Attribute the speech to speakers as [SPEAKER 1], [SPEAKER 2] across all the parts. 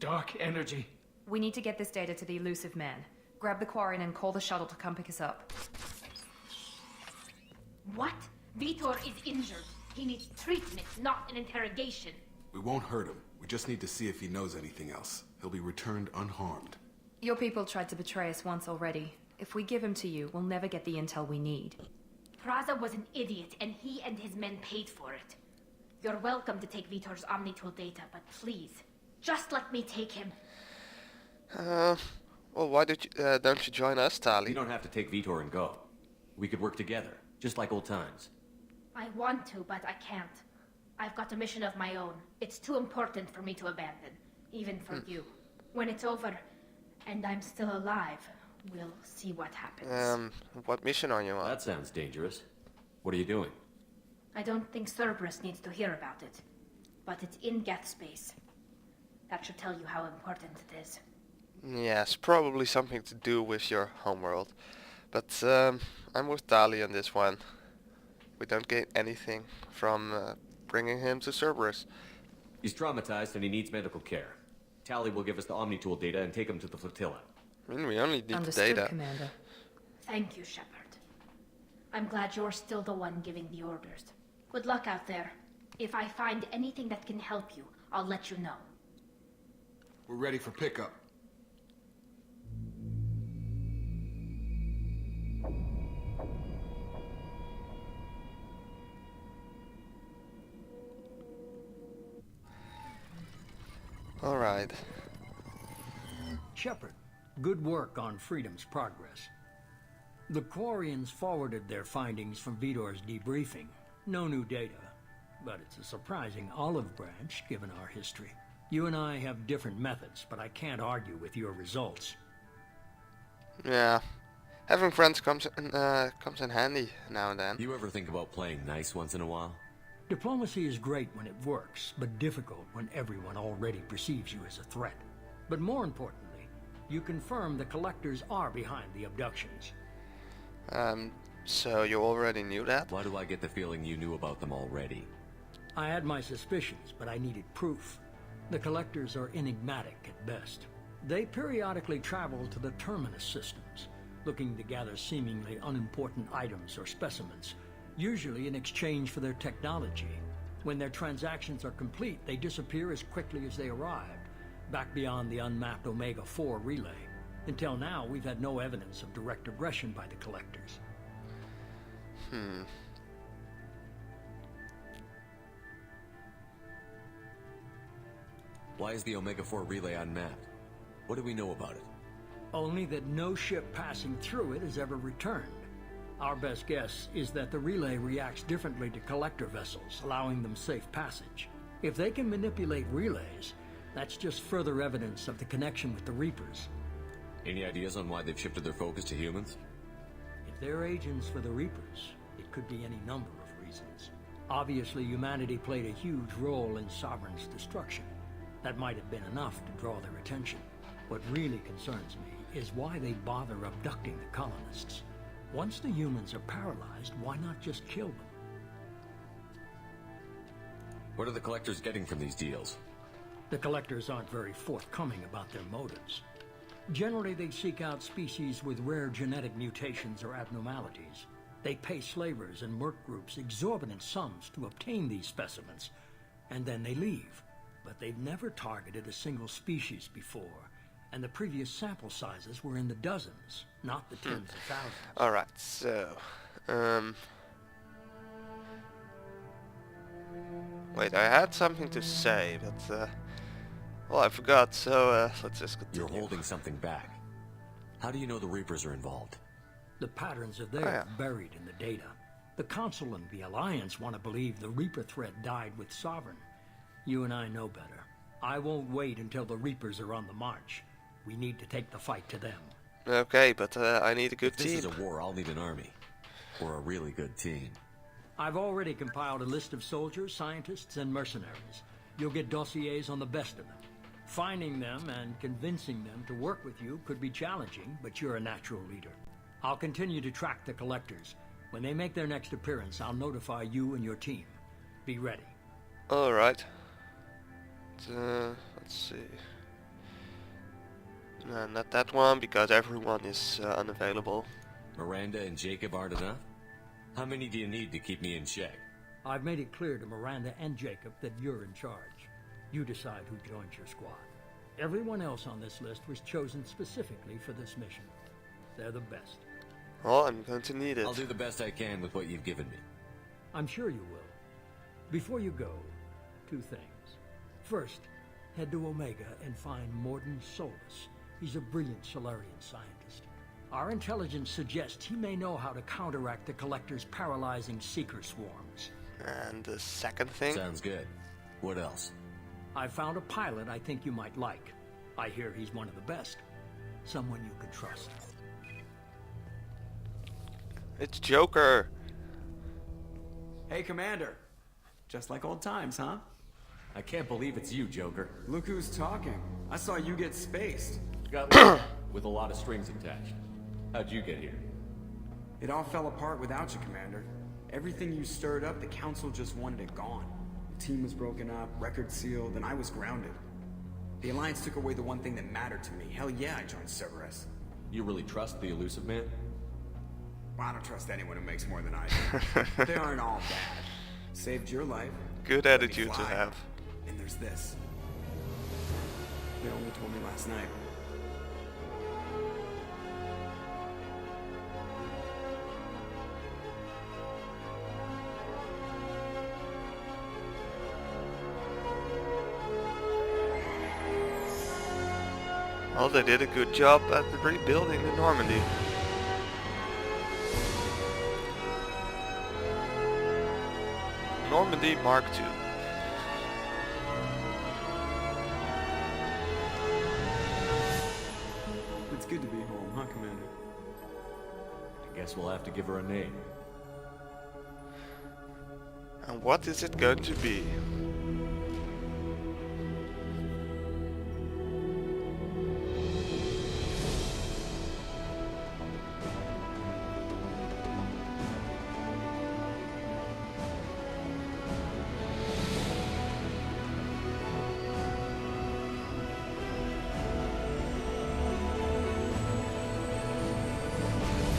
[SPEAKER 1] Dark energy.
[SPEAKER 2] We need to get this data to the elusive man. Grab the Quarian and call the shuttle to come pick us up.
[SPEAKER 3] What? Vitor is injured. He needs treatment, not an interrogation.
[SPEAKER 4] We won't hurt him. We just need to see if he knows anything else. He'll be returned unharmed.
[SPEAKER 2] Your people tried to betray us once already. If we give him to you, we'll never get the intel we need.
[SPEAKER 3] Praza was an idiot, and he and his men paid for it. You're welcome to take Vitor's Omnitool data, but please, just let me take him.
[SPEAKER 5] Well, why don't you join us, Tali?
[SPEAKER 6] You don't have to take Vitor and go. We could work together, just like old times.
[SPEAKER 3] I want to, but I can't. I've got a mission of my own. It's too important for me to abandon, even for you. When it's over, and I'm still alive, we'll see what happens.
[SPEAKER 5] What mission are you on?
[SPEAKER 6] That sounds dangerous. What are you doing?
[SPEAKER 3] I don't think Cerberus needs to hear about it, but it's in Geth space. That should tell you how important it is.
[SPEAKER 5] Yes, probably something to do with your homeworld. But I'm with Tali on this one. We don't gain anything from bringing him to Cerberus.
[SPEAKER 6] He's traumatized and he needs medical care. Tali will give us the Omnitool data and take him to the flotilla.
[SPEAKER 5] I mean, we only need the
[SPEAKER 2] Understood,
[SPEAKER 5] data.
[SPEAKER 2] Commander.
[SPEAKER 3] Thank you, Shepard. I'm glad you're still the one giving the orders. Good luck out there. If I find anything that can help you, I'll let you know.
[SPEAKER 4] We're ready for pickup.
[SPEAKER 5] All right.
[SPEAKER 7] Shepard, good work on Freedom's progress. The Quarians forwarded their findings from Vitor's debriefing. No new data, but it's a surprising olive branch given our history. You and I have different methods, but I can't argue with your results.
[SPEAKER 5] Yeah. Having friends comes in handy now and then.
[SPEAKER 6] You ever think about playing nice once in a while?
[SPEAKER 7] Diplomacy is great when it works, but difficult when everyone already perceives you as a threat. But more importantly, you confirm the Collectors are behind the abductions.
[SPEAKER 5] So you already knew that?
[SPEAKER 6] Why do I get the feeling you knew about them already?
[SPEAKER 7] I had my suspicions, but I needed proof. The Collectors are enigmatic at best. They periodically travel to the Terminus systems, looking to gather seemingly unimportant items or specimens, usually in exchange for their technology. When their transactions are complete, they disappear as quickly as they arrived, back beyond the unmapped Omega-4 relay. Until now, we've had no evidence of direct aggression by the Collectors.
[SPEAKER 6] Why is the Omega-4 relay unmapped? What do we know about it?
[SPEAKER 7] Only that no ship passing through it has ever returned. Our best guess is that the relay reacts differently to Collector vessels, allowing them safe passage. If they can manipulate relays, that's just further evidence of the connection with the Reapers.
[SPEAKER 6] Any ideas on why they've shifted their focus to humans?
[SPEAKER 7] If they're agents for the Reapers, it could be any number of reasons. Obviously, humanity played a huge role in Sovereign's destruction. That might have been enough to draw their attention. What really concerns me is why they bother abducting the colonists. Once the humans are paralyzed, why not just kill them?
[SPEAKER 6] What are the Collectors getting from these deals?
[SPEAKER 7] The Collectors aren't very forthcoming about their motives. Generally, they seek out species with rare genetic mutations or abnormalities. They pay slavers and merc groups exorbitant sums to obtain these specimens, and then they leave. But they've never targeted a single species before, and the previous sample sizes were in the dozens, not the tens of thousands.
[SPEAKER 5] Alright, so... Wait, I had something to say, but... well, I forgot, so let's just continue.
[SPEAKER 6] You're holding something back. How do you know the Reapers are involved?
[SPEAKER 7] The patterns are there, buried in the data. The Council and the Alliance want to believe the Reaper threat died with Sovereign. You and I know better. I won't wait until the Reapers are on the march. We need to take the fight to them.
[SPEAKER 5] Okay, but I need a good team.
[SPEAKER 6] If this is a war, I'll need an army. Or a really good team.
[SPEAKER 7] I've already compiled a list of soldiers, scientists, and mercenaries. You'll get dossiers on the best of them. Finding them and convincing them to work with you could be challenging, but you're a natural leader. I'll continue to track the Collectors. When they make their next appearance, I'll notify you and your team. Be ready.
[SPEAKER 5] Alright. Let's see. Not that one, because everyone is unavailable.
[SPEAKER 6] Miranda and Jacob aren't enough? How many do you need to keep me in check?
[SPEAKER 7] I've made it clear to Miranda and Jacob that you're in charge. You decide who joins your squad. Everyone else on this list was chosen specifically for this mission. They're the best.
[SPEAKER 5] Well, I'm going to need it.
[SPEAKER 6] I'll do the best I can with what you've given me.
[SPEAKER 7] I'm sure you will. Before you go, 2 things. First, head to Omega and find Morden Solus. He's a brilliant Solarian scientist. Our intelligence suggests he may know how to counteract the Collector's paralyzing seeker swarms.
[SPEAKER 5] And the second thing?
[SPEAKER 6] Sounds good. What else?
[SPEAKER 7] I found a pilot I think you might like. I hear he's one of the best. Someone you can trust.
[SPEAKER 5] It's Joker.
[SPEAKER 1] Hey, Commander. Just like old times, huh?
[SPEAKER 6] I can't believe it's you, Joker.
[SPEAKER 1] Look who's talking. I saw you get spaced.
[SPEAKER 6] Got lucky, with a lot of strings attached. How'd you get here?
[SPEAKER 1] It all fell apart without you, Commander. Everything you stirred up, the Council just wanted it gone. The team was broken up, record sealed, and I was grounded. The Alliance took away the one thing that mattered to me. Hell yeah, I joined Cerberus.
[SPEAKER 6] You really trust the elusive man?
[SPEAKER 1] Well, I don't trust anyone who makes more than I do. They aren't all bad. Saved your life.
[SPEAKER 5] Good
[SPEAKER 1] let me
[SPEAKER 5] attitude to
[SPEAKER 1] fly.
[SPEAKER 5] have.
[SPEAKER 1] And there's this. They only told me last night.
[SPEAKER 5] Well, they did a good job at rebuilding the Normandy. Normandy Mark II.
[SPEAKER 1] It's good to be home, huh, Commander?
[SPEAKER 6] I guess we'll have to give her a name.
[SPEAKER 5] And what is it going to be?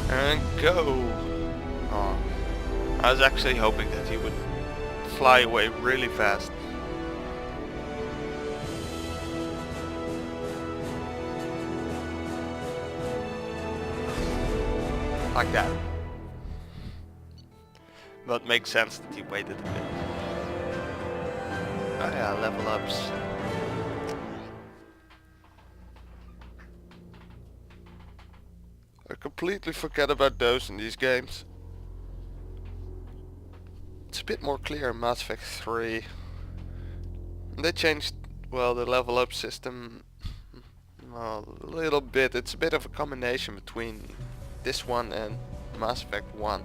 [SPEAKER 5] And go! Oh, I was actually hoping that he would fly away really fast. Like that. But makes sense that he waited a bit. Ah yeah, level ups. I completely forget about those in these games. It's a bit more clear in Mass Effect 3. They changed, well, the level up system a little bit. It's a bit of a combination between this one and Mass Effect 1.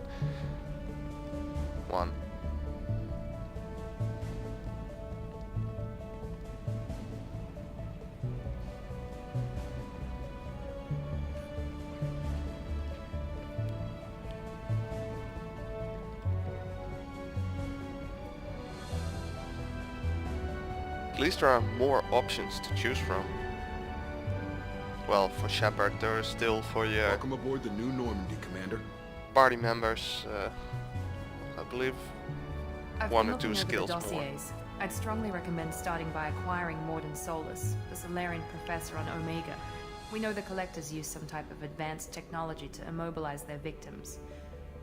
[SPEAKER 5] At least there are more options to choose from. Well, for Shepard, there are still for your
[SPEAKER 4] Welcome aboard the new Normandy, Commander.
[SPEAKER 5] party members, I believe,
[SPEAKER 2] I've
[SPEAKER 5] one
[SPEAKER 2] been
[SPEAKER 5] or two
[SPEAKER 2] looking over
[SPEAKER 5] skills
[SPEAKER 2] the
[SPEAKER 5] more.
[SPEAKER 2] dossiers. I'd strongly recommend starting by acquiring Morden Solus, the Solarian professor on Omega. We know the Collectors use some type of advanced technology to immobilize their victims.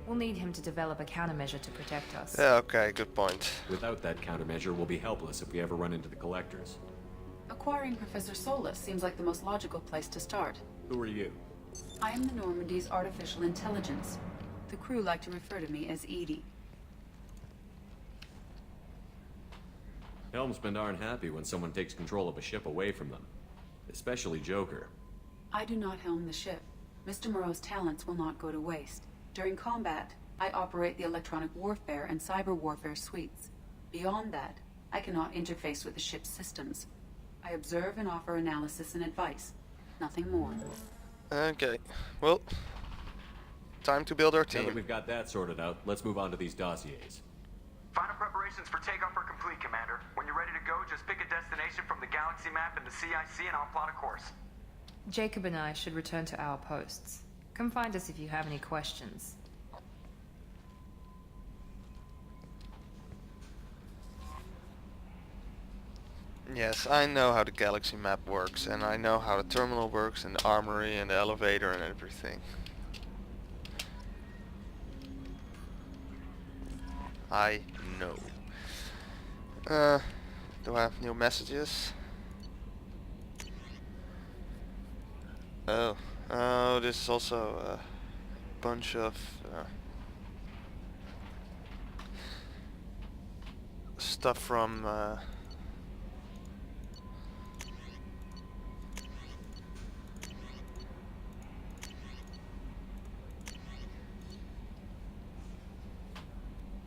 [SPEAKER 2] We'll need him to develop a countermeasure to protect us.
[SPEAKER 5] Yeah, okay, good point.
[SPEAKER 6] Without that countermeasure, we'll be helpless if we ever run into the Collectors.
[SPEAKER 8] Acquiring Professor Solus seems like the most logical place to start.
[SPEAKER 6] Who are you?
[SPEAKER 8] I am the Normandy's artificial intelligence. The crew like to refer to me as Edie.
[SPEAKER 6] Helmsmen aren't happy when someone takes control of a ship away from them. Especially Joker.
[SPEAKER 8] I do not helm the ship. Mr. Moreau's talents will not go to waste. During combat, I operate the electronic warfare and cyber warfare suites. Beyond that, I cannot interface with the ship's systems. I observe and offer analysis and advice. Nothing more.
[SPEAKER 5] Okay, well, time to build our
[SPEAKER 6] Now that
[SPEAKER 5] team.
[SPEAKER 6] we've got that sorted out, let's move on to these dossiers.
[SPEAKER 9] Final preparations for takeoff are complete, Commander. When you're ready to go, just pick a destination from the galaxy map and the CIC and I'll plot a course.
[SPEAKER 2] Jacob and I should return to our posts. Come find us if you have any questions.
[SPEAKER 5] Yes, I know how the galaxy map works, and I know how the terminal works, and the armory, and the elevator, and everything. I know. Do I have new messages? Oh, this is also a bunch of stuff from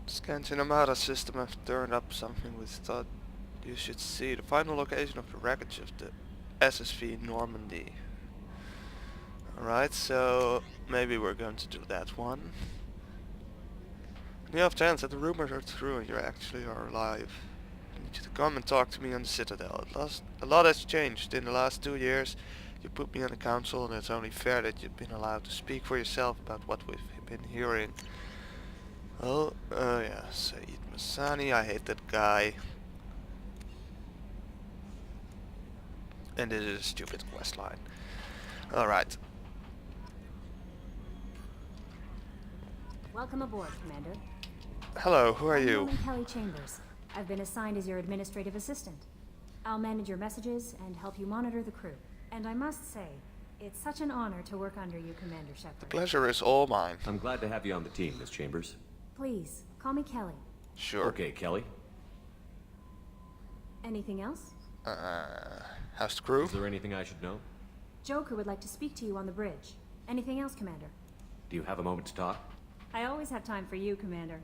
[SPEAKER 5] Scansion Armada system have turned up something we thought you should see. The final location of the wreckage of the SSV Normandy. Alright, so maybe we're going to do that one. On the off chance that the rumors are true and you actually are alive, I need you to come and talk to me on the Citadel. A lot has changed in the last 2 years. You put me on the council, and it's only fair that you've been allowed to speak for yourself about what we've been hearing. Oh, yeah, Saeed Masani, I hate that guy. And it is a stupid questline. Alright.
[SPEAKER 10] Welcome aboard, Commander.
[SPEAKER 5] Hello, who are
[SPEAKER 10] I'm
[SPEAKER 5] you?
[SPEAKER 10] Norman Kelly Chambers. I've been assigned as your administrative assistant. I'll manage your messages and help you monitor the crew. And I must say, it's such an honor to work under you, Commander Shepard.
[SPEAKER 5] The pleasure is all mine.
[SPEAKER 6] I'm glad to have you on the team, Miss Chambers.
[SPEAKER 10] Please, call me Kelly.
[SPEAKER 5] Sure.
[SPEAKER 6] Okay, Kelly.
[SPEAKER 10] Anything else?
[SPEAKER 5] How's the crew?
[SPEAKER 6] Is there anything I should know?
[SPEAKER 10] Joker would like to speak to you on the bridge. Anything else, Commander?
[SPEAKER 6] Do you have a moment to talk?
[SPEAKER 10] I always have time for you, Commander.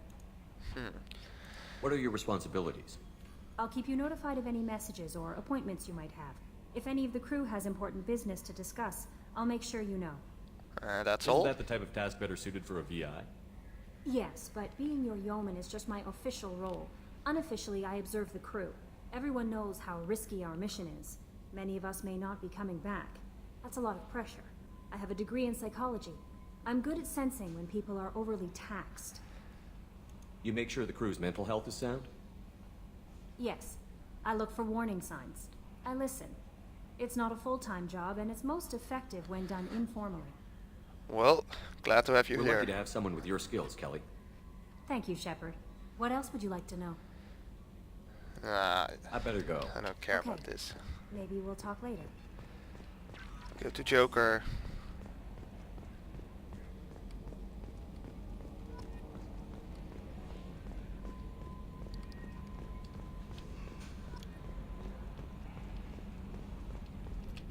[SPEAKER 6] What are your responsibilities?
[SPEAKER 10] I'll keep you notified of any messages or appointments you might have. If any of the crew has important business to discuss, I'll make sure you know.
[SPEAKER 5] That's
[SPEAKER 6] Isn't
[SPEAKER 5] all?
[SPEAKER 6] that the type of task better suited for a VI?
[SPEAKER 10] Yes, but being your yeoman is just my official role. Unofficially, I observe the crew. Everyone knows how risky our mission is. Many of us may not be coming back. That's a lot of pressure. I have a degree in psychology. I'm good at sensing when people are overly taxed.
[SPEAKER 6] You make sure the crew's mental health is sound?
[SPEAKER 10] Yes, I look for warning signs. I listen. It's not a full-time job, and it's most effective when done informally.
[SPEAKER 5] Well, glad to have you
[SPEAKER 6] We're
[SPEAKER 5] here.
[SPEAKER 6] lucky to have someone with your skills, Kelly.
[SPEAKER 10] Thank you, Shepard. What else would you like to know?
[SPEAKER 5] I
[SPEAKER 6] I better go.
[SPEAKER 5] don't care
[SPEAKER 10] Okay.
[SPEAKER 5] about this.
[SPEAKER 10] Maybe we'll talk later.
[SPEAKER 5] Go to Joker.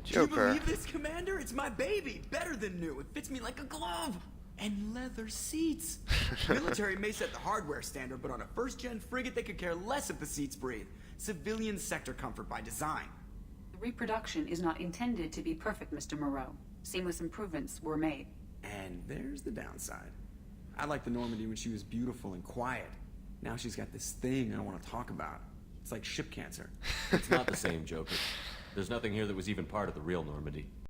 [SPEAKER 1] Do you
[SPEAKER 5] Joker.
[SPEAKER 1] believe this, Commander? It's my baby. Better than new. It fits me like a glove. And leather seats. Military may set the hardware standard, but on a first-gen frigate, they could care less if the seats breathe. Civilian sector comfort by design.
[SPEAKER 8] The reproduction is not intended to be perfect, Mr. Moreau. Seamless improvements were made.
[SPEAKER 1] And there's the downside. I liked the Normandy when she was beautiful and quiet. Now she's got this thing I don't want to talk about. It's like ship cancer.
[SPEAKER 6] It's not the same, Joker. There's nothing here that was even part of the real Normandy.